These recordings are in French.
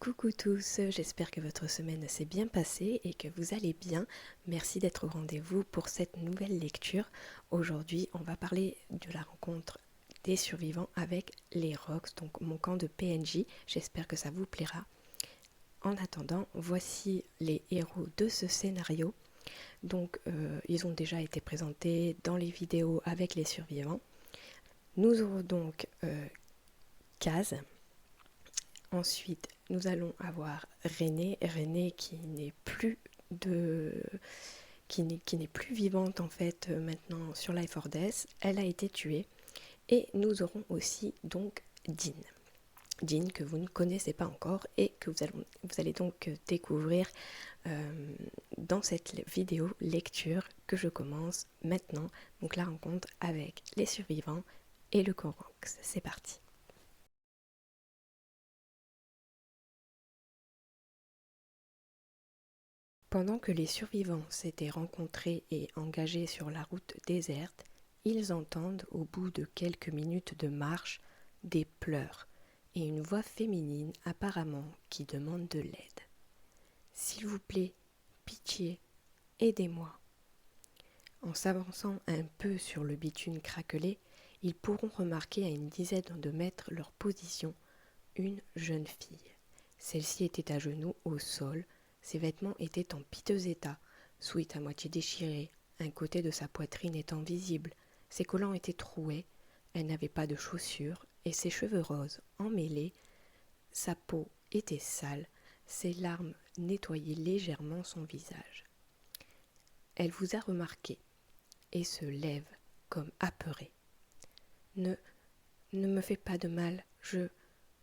Coucou tous, j'espère que votre semaine s'est bien passée et que vous allez bien. Merci d'être au rendez-vous pour cette nouvelle lecture. Aujourd'hui, on va parler de la rencontre des survivants avec les Rocks, donc mon camp de PNJ. J'espère que ça vous plaira. En attendant, voici les héros de ce scénario. Donc, ils ont déjà été présentés dans les vidéos avec les survivants. Nous aurons donc Kaz. Ensuite, nous allons avoir René qui n'est plus vivante en fait maintenant sur Life or Death. Elle a été tuée. Et nous aurons aussi donc Dean que vous ne connaissez pas encore et que vous allez donc découvrir dans cette vidéo lecture que je commence maintenant. Donc la rencontre avec les survivants et le Corox. C'est parti. Pendant que les survivants s'étaient rencontrés et engagés sur la route déserte, ils entendent, au bout de quelques minutes de marche, des pleurs et une voix féminine apparemment qui demande de l'aide. « S'il vous plaît, pitié, aidez-moi !» En s'avançant un peu sur le bitume craquelé, ils pourront remarquer à une dizaine de mètres leur position une jeune fille. Celle-ci était à genoux au sol. Ses vêtements étaient en piteux état, sweat à moitié déchiré, un côté de sa poitrine étant visible. Ses collants étaient troués, elle n'avait pas de chaussures, et ses cheveux roses emmêlés. Sa peau était sale, ses larmes nettoyaient légèrement son visage. Elle vous a remarqué, et se lève comme apeurée. Ne me fais pas de mal, je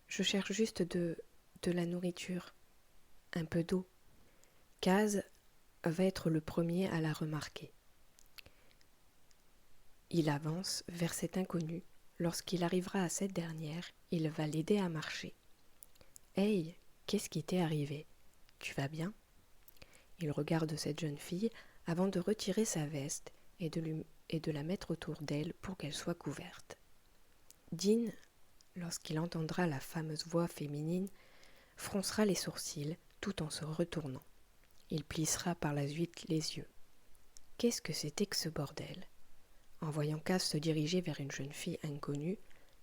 cherche juste de la nourriture, un peu d'eau. Kaz va être le premier à la remarquer. Il avance vers cette inconnue. Lorsqu'il arrivera à cette dernière, il va l'aider à marcher. « Hey, qu'est-ce qui t'est arrivé? Tu vas bien ?» Il regarde cette jeune fille avant de retirer sa veste et de la mettre autour d'elle pour qu'elle soit couverte. Dean, lorsqu'il entendra la fameuse voix féminine, froncera les sourcils tout en se retournant. Il plissera par la suite les yeux. Qu'est-ce que c'était que ce bordel? En voyant Kaz se diriger vers une jeune fille inconnue,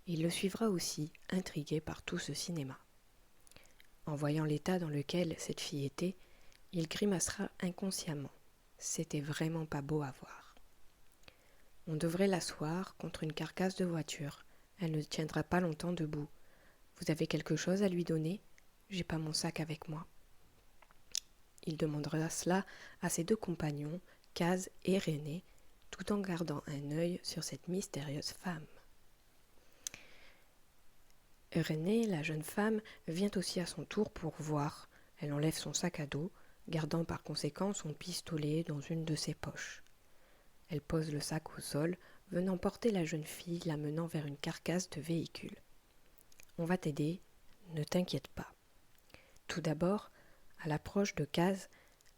il le suivra aussi, intrigué par tout ce cinéma. En voyant l'état dans lequel cette fille était, il grimacera inconsciemment. C'était vraiment pas beau à voir. On devrait l'asseoir contre une carcasse de voiture. Elle ne tiendra pas longtemps debout. Vous avez quelque chose à lui donner? J'ai pas mon sac avec moi. Il demandera cela à ses deux compagnons, Kaz et René, tout en gardant un œil sur cette mystérieuse femme. René, la jeune femme, vient aussi à son tour pour voir. Elle enlève son sac à dos, gardant par conséquent son pistolet dans une de ses poches. Elle pose le sac au sol, venant porter la jeune fille, la menant vers une carcasse de véhicule. « On va t'aider, ne t'inquiète pas. » Tout d'abord, à l'approche de Kaz,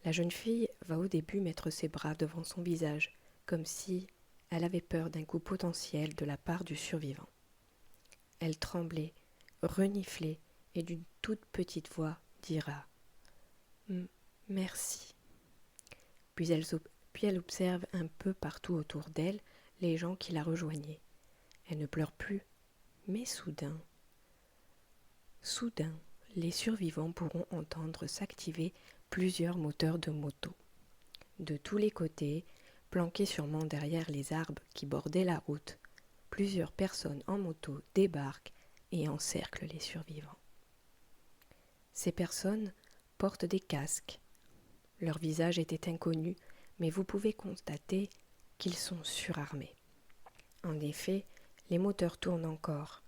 la jeune fille va au début mettre ses bras devant son visage, comme si elle avait peur d'un coup potentiel de la part du survivant. Elle tremblait, reniflait et d'une toute petite voix dira « Merci ». Puis elle observe un peu partout autour d'elle les gens qui la rejoignaient. Elle ne pleure plus, mais soudain, les survivants pourront entendre s'activer plusieurs moteurs de moto. De tous les côtés, planqués sûrement derrière les arbres qui bordaient la route, plusieurs personnes en moto débarquent et encerclent les survivants. Ces personnes portent des casques. Leur visage était inconnu, mais vous pouvez constater qu'ils sont surarmés. En effet, les moteurs tournent encore.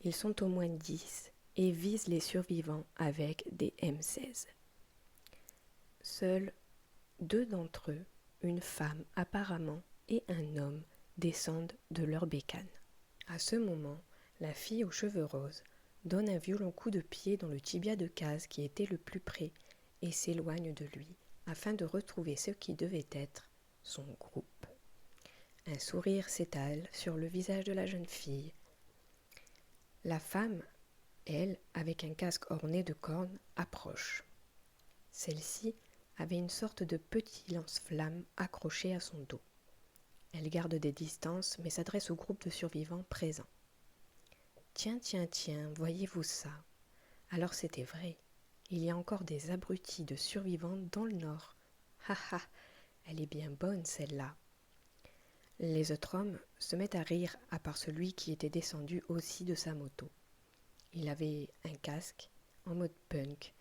Ils sont au moins 10 et visent les survivants avec des M16. Seuls 2 d'entre eux, une femme apparemment et un homme, descendent de leur bécane. À ce moment, la fille aux cheveux roses donne un violent coup de pied dans le tibia de Kaz qui était le plus près et s'éloigne de lui afin de retrouver ce qui devait être son groupe. Un sourire s'étale sur le visage de la jeune fille. La femme Elle, avec un casque orné de cornes, approche. Celle-ci avait une sorte de petit lance-flamme accroché à son dos. Elle garde des distances, mais s'adresse au groupe de survivants présents. Tiens, tiens, tiens, voyez-vous ça? Alors c'était vrai. Il y a encore des abrutis de survivants dans le nord. Ha ha, elle est bien bonne celle-là. Les autres hommes se mettent à rire, à part celui qui était descendu aussi de sa moto. Il avait un casque en mode punk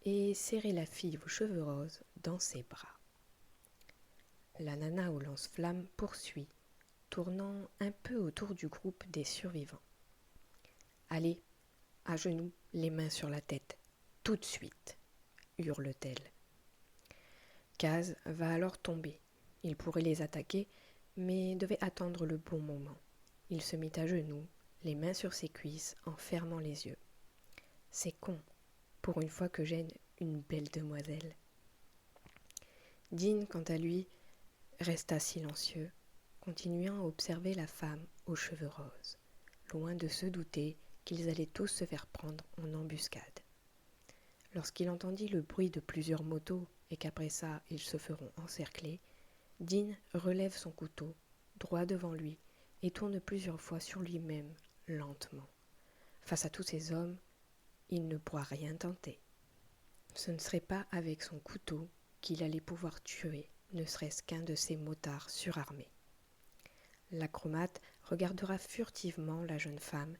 et serrait la fille aux cheveux roses dans ses bras. La nana au lance-flamme poursuit, tournant un peu autour du groupe des survivants. Allez, à genoux, les mains sur la tête, tout de suite, hurle-t-elle. Kaz va alors tomber. Il pourrait les attaquer, mais devait attendre le bon moment. Il se mit à genoux, les mains sur ses cuisses, en fermant les yeux. C'est con, pour une fois que j'aime une belle demoiselle. Dean, quant à lui, resta silencieux, continuant à observer la femme aux cheveux roses, loin de se douter qu'ils allaient tous se faire prendre en embuscade. Lorsqu'il entendit le bruit de plusieurs motos et qu'après ça ils se feront encercler, Dean relève son couteau, droit devant lui, et tourne plusieurs fois sur lui-même, lentement. Face à tous ces hommes, il ne pourra rien tenter. Ce ne serait pas avec son couteau qu'il allait pouvoir tuer, ne serait-ce qu'un de ces motards surarmés. L'acromate regardera furtivement la jeune femme.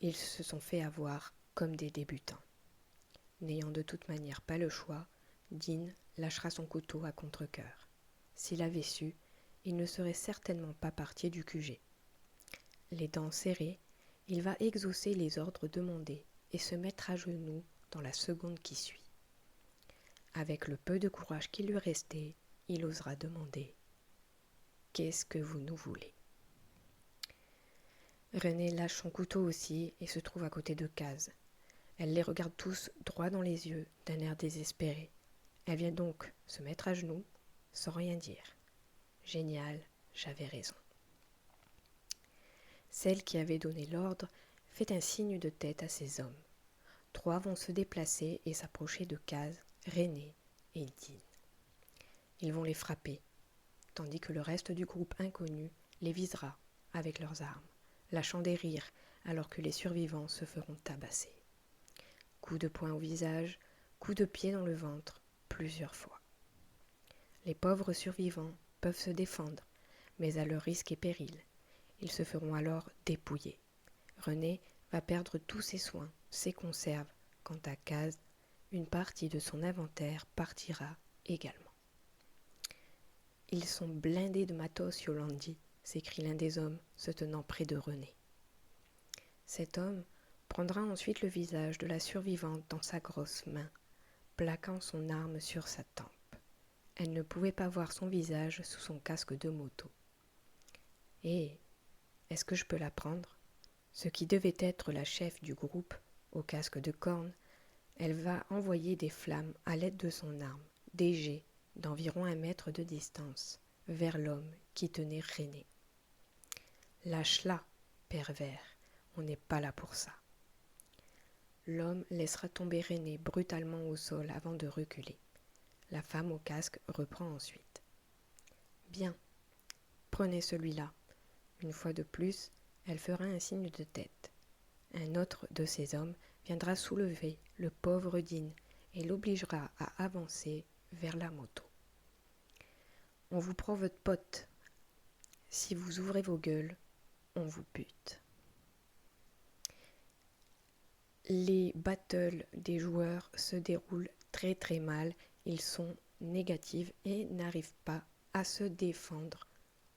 Ils se sont fait avoir comme des débutants. N'ayant de toute manière pas le choix, Dean lâchera son couteau à contre-cœur. S'il avait su, il ne serait certainement pas parti du QG. Les dents serrées, il va exaucer les ordres demandés et se mettre à genoux dans la seconde qui suit. Avec le peu de courage qui lui restait, il osera demander « Qu'est-ce que vous nous voulez ?» Renée lâche son couteau aussi et se trouve à côté de Kaz. Elle les regarde tous droit dans les yeux d'un air désespéré. Elle vient donc se mettre à genoux sans rien dire. Génial, j'avais raison. Celle qui avait donné l'ordre fait un signe de tête à ses hommes. 3 vont se déplacer et s'approcher de Kaz, Renée et Dean. Ils vont les frapper, tandis que le reste du groupe inconnu les visera avec leurs armes, lâchant des rires alors que les survivants se feront tabasser. Coups de poing au visage, coups de pied dans le ventre, plusieurs fois. Les pauvres survivants peuvent se défendre, mais à leur risque et péril. Ils se feront alors dépouiller. Renée va perdre tous ses soins, ses conserves. Quant à Kaz, une partie de son inventaire partira également. Ils sont blindés de matos, Yolandi, s'écrie l'un des hommes, se tenant près de Renée. Cet homme prendra ensuite le visage de la survivante dans sa grosse main, plaquant son arme sur sa tempe. Elle ne pouvait pas voir son visage sous son casque de moto. « Eh, est-ce que je peux la prendre ?» Ce qui devait être la chef du groupe, au casque de corne, elle va envoyer des flammes à l'aide de son arme, des jets d'environ 1 mètre de distance, vers l'homme qui tenait Renée. « Lâche-la, pervers, on n'est pas là pour ça. » L'homme laissera tomber Renée brutalement au sol avant de reculer. La femme au casque reprend ensuite. « Bien, prenez celui-là. » Une fois de plus, elle fera un signe de tête. Un autre de ces hommes viendra soulever le pauvre Dean et l'obligera à avancer vers la moto. « On vous prend votre pote. Si vous ouvrez vos gueules, on vous bute. » Les battles des joueurs se déroulent très très mal. Ils sont négatifs et n'arrivent pas à se défendre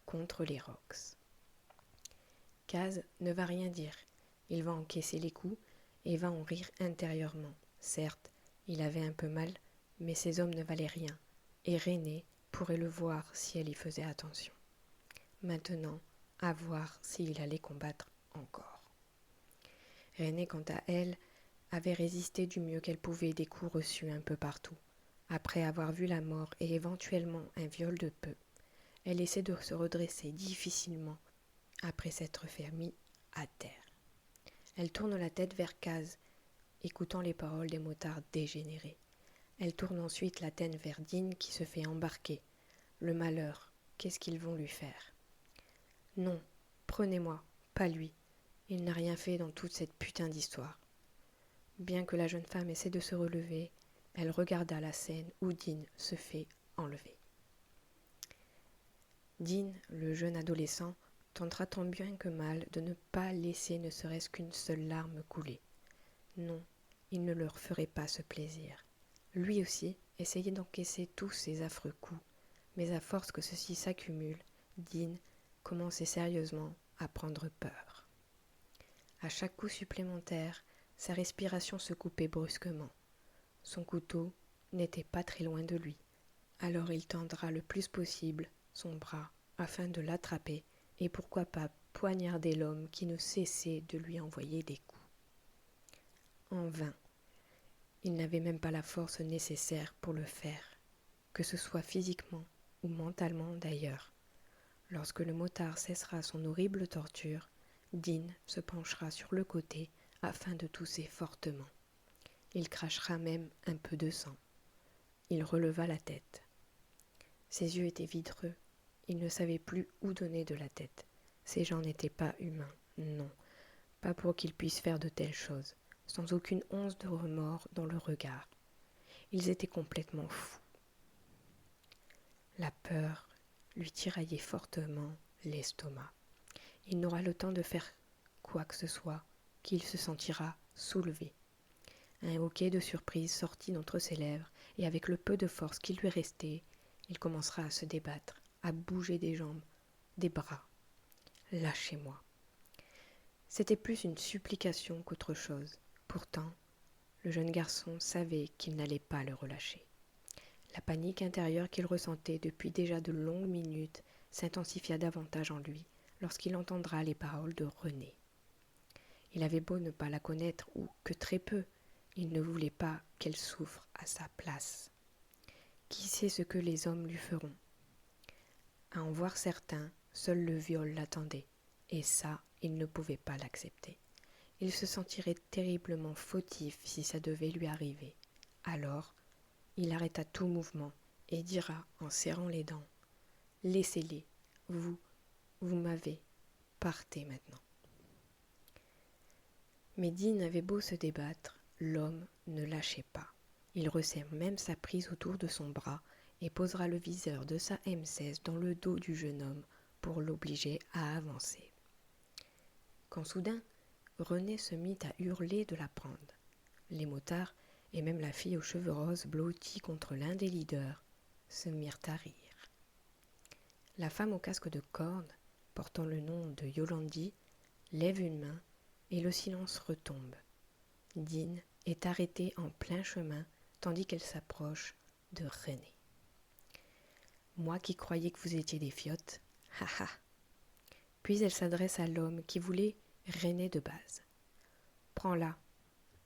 contre les Rocks. Kaz ne va rien dire. Il va encaisser les coups et va en rire intérieurement. Certes, il avait un peu mal, mais ses hommes ne valaient rien, et Renée pourrait le voir si elle y faisait attention. Maintenant, à voir s'il allait combattre encore. Renée, quant à elle, avait résisté du mieux qu'elle pouvait des coups reçus un peu partout. Après avoir vu la mort et éventuellement un viol de peu, elle essaie de se redresser difficilement après s'être fait mis à terre. Elle tourne la tête vers Kaz, écoutant les paroles des motards dégénérés. Elle tourne ensuite la tête vers Dean qui se fait embarquer. Le malheur, qu'est-ce qu'ils vont lui faire? Non, prenez-moi, pas lui. Il n'a rien fait dans toute cette putain d'histoire. Bien que la jeune femme essaie de se relever, elle regarda la scène où Dean se fait enlever. Dean, le jeune adolescent, tentera tant bien que mal de ne pas laisser ne serait-ce qu'une seule larme couler. Non, il ne leur ferait pas ce plaisir. Lui aussi essayait d'encaisser tous ces affreux coups, mais à force que ceux-ci s'accumulent, Dean commençait sérieusement à prendre peur. À chaque coup supplémentaire, sa respiration se coupait brusquement. Son couteau n'était pas très loin de lui. Alors il tendra le plus possible son bras afin de l'attraper et pourquoi pas poignarder l'homme qui ne cessait de lui envoyer des coups. En vain. Il n'avait même pas la force nécessaire pour le faire, que ce soit physiquement ou mentalement d'ailleurs. Lorsque le motard cessera son horrible torture, Dean se penchera sur le côté afin de tousser fortement. Il crachera même un peu de sang. Il releva la tête. Ses yeux étaient vitreux. Il ne savait plus où donner de la tête. Ces gens n'étaient pas humains, non, pas pour qu'ils puissent faire de telles choses, sans aucune once de remords dans le regard. Ils étaient complètement fous. La peur lui tiraillait fortement l'estomac. Il n'aura le temps de faire quoi que ce soit qu'il se sentira soulevé. Un hoquet de surprise sortit d'entre ses lèvres, et avec le peu de force qui lui restait, il commencera à se débattre, à bouger des jambes, des bras. « Lâchez-moi !» C'était plus une supplication qu'autre chose. Pourtant, le jeune garçon savait qu'il n'allait pas le relâcher. La panique intérieure qu'il ressentait depuis déjà de longues minutes s'intensifia davantage en lui lorsqu'il entendra les paroles de René. Il avait beau ne pas la connaître ou que très peu, il ne voulait pas qu'elle souffre à sa place. Qui sait ce que les hommes lui feront? À en voir certains, seul le viol l'attendait, et ça, il ne pouvait pas l'accepter. Il se sentirait terriblement fautif si ça devait lui arriver. Alors, il arrêta tout mouvement et dira en serrant les dents « Laissez-les, vous m'avez, partez maintenant. » Mais Dean avait beau se débattre, l'homme ne lâchait pas. Il resserre même sa prise autour de son bras et posera le viseur de sa M16 dans le dos du jeune homme pour l'obliger à avancer. Quand soudain, René se mit à hurler de la prendre. Les motards, et même la fille aux cheveux roses blottie contre l'un des leaders, se mirent à rire. La femme au casque de corne, portant le nom de Yolandi, lève une main et le silence retombe. Dean est arrêtée en plein chemin tandis qu'elle s'approche de René. « Moi qui croyais que vous étiez des fiottes, haha !» Puis elle s'adresse à l'homme qui voulait René de base. « Prends-la,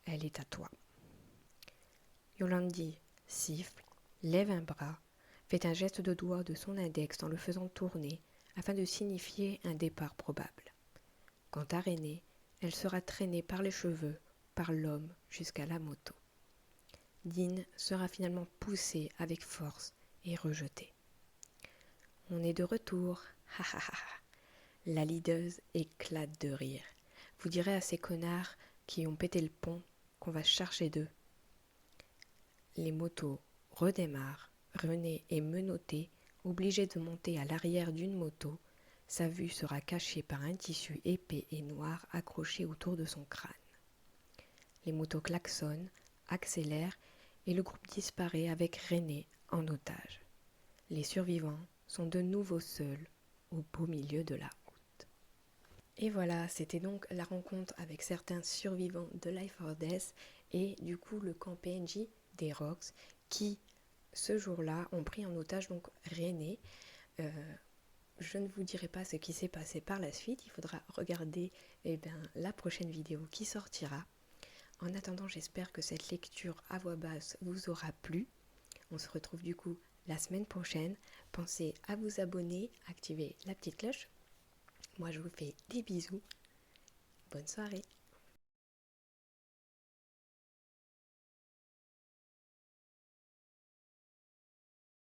elle est à toi. » Yolandi siffle, lève un bras, fait un geste de doigt de son index en le faisant tourner afin de signifier un départ probable. Quant à René, elle sera traînée par les cheveux par l'homme jusqu'à la moto. Dean sera finalement poussé avec force et rejeté. On est de retour, ha ha ha. La leaduse éclate de rire. Vous direz à ces connards qui ont pété le pont qu'on va se charger d'eux. Les motos redémarrent. René est menotté, obligé de monter à l'arrière d'une moto. Sa vue sera cachée par un tissu épais et noir accroché autour de son crâne. Les motos klaxonnent, accélèrent et le groupe disparaît avec René en otage. Les survivants sont de nouveau seuls au beau milieu de la route. Et voilà, c'était donc la rencontre avec certains survivants de Life or Death et du coup le camp PNJ des Rocks qui, ce jour-là, ont pris en otage donc René. Je ne vous dirai pas ce qui s'est passé par la suite, il faudra regarder la prochaine vidéo qui sortira. En attendant, j'espère que cette lecture à voix basse vous aura plu. On se retrouve du coup la semaine prochaine. Pensez à vous abonner, activer la petite cloche. Moi, je vous fais des bisous. Bonne soirée.